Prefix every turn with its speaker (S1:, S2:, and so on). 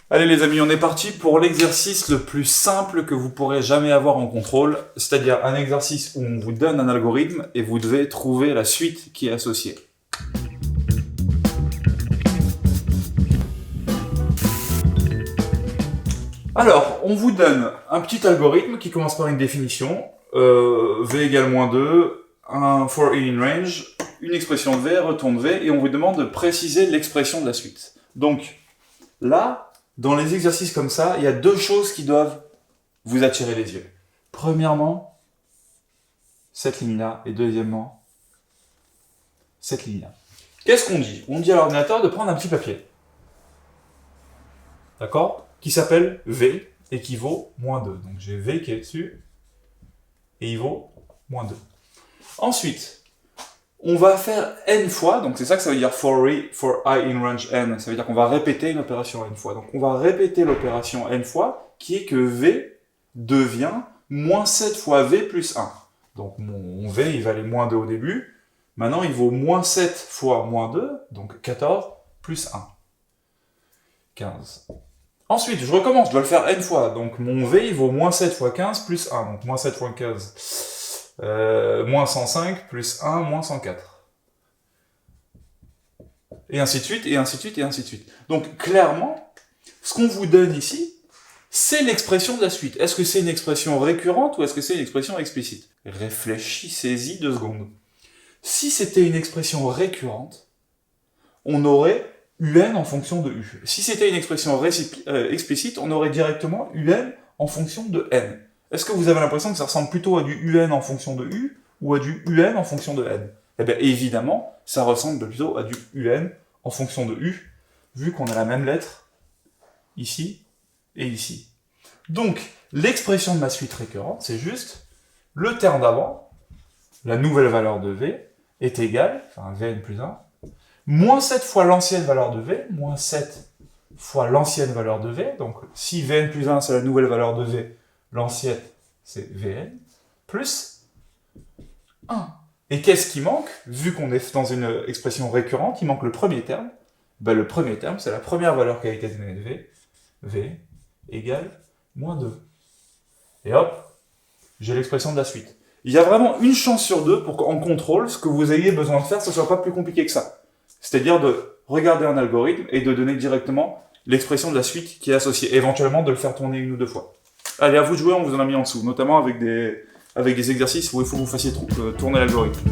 S1: Allez les amis, on est parti pour l'exercice le plus simple que vous pourrez jamais avoir en contrôle, c'est-à-dire un exercice où on vous donne un algorithme et vous devez trouver la suite qui est associée. Alors, on vous donne un petit algorithme qui commence par une définition, v égale moins 2, un for in range, une expression de v, retourne v, et on vous demande de préciser l'expression de la suite. Donc, là, dans les exercices comme ça, il y a deux choses qui doivent vous attirer les yeux. Premièrement, cette ligne-là, et deuxièmement, cette ligne-là. Qu'est-ce qu'on dit? On dit à l'ordinateur de prendre un petit papier. D'accord? Qui s'appelle V et qui vaut moins 2. Donc j'ai V qui est dessus, et il vaut moins 2. Ensuite, on va faire n fois, donc c'est ça que ça veut dire for i in range n, ça veut dire qu'on va répéter une opération n fois. Donc on va répéter l'opération n fois, qui est que v devient moins 7 fois v plus 1. Donc mon v, il valait moins 2 au début, maintenant il vaut moins 7 fois moins 2, donc 14 plus 1. 15. Ensuite, je recommence, je dois le faire n fois, donc mon v, il vaut moins 7 fois 15 plus 1, donc moins 7 fois 15, moins 105 plus 1, moins 104. Et ainsi de suite, et ainsi de suite, et ainsi de suite. Donc, clairement, ce qu'on vous donne ici, c'est l'expression de la suite. Est-ce que c'est une expression récurrente ou est-ce que c'est une expression explicite? Réfléchissez-y 2 secondes. Si c'était une expression récurrente, on aurait un en fonction de u. Si c'était une expression explicite, on aurait directement un en fonction de n. Est-ce que vous avez l'impression que ça ressemble plutôt à du un en fonction de u ou à du un en fonction de n? Eh bien, évidemment, ça ressemble plutôt à du un en fonction de u, vu qu'on a la même lettre ici et ici. Donc, l'expression de ma suite récurrente, c'est juste le terme d'avant, la nouvelle valeur de v, est égale, enfin vn plus 1, moins 7 fois l'ancienne valeur de v, moins 7 fois l'ancienne valeur de v, donc si vn plus 1 c'est la nouvelle valeur de v, l'ancienne c'est vn, plus 1. Et qu'est-ce qui manque? Vu qu'on est dans une expression récurrente, il manque le premier terme. Ben, le premier terme, c'est la première valeur qui a été donnée de v, v égale moins 2. Et hop, j'ai l'expression de la suite. Il y a vraiment une chance sur deux pour qu'en contrôle, ce que vous ayez besoin de faire, ce ne soit pas plus compliqué que ça. C'est-à-dire de regarder un algorithme et de donner directement l'expression de la suite qui est associée, éventuellement de le faire tourner 1 ou 2 fois. Allez, à vous de jouer, on vous en a mis en dessous, notamment avec des exercices où il faut que vous fassiez tourner l'algorithme.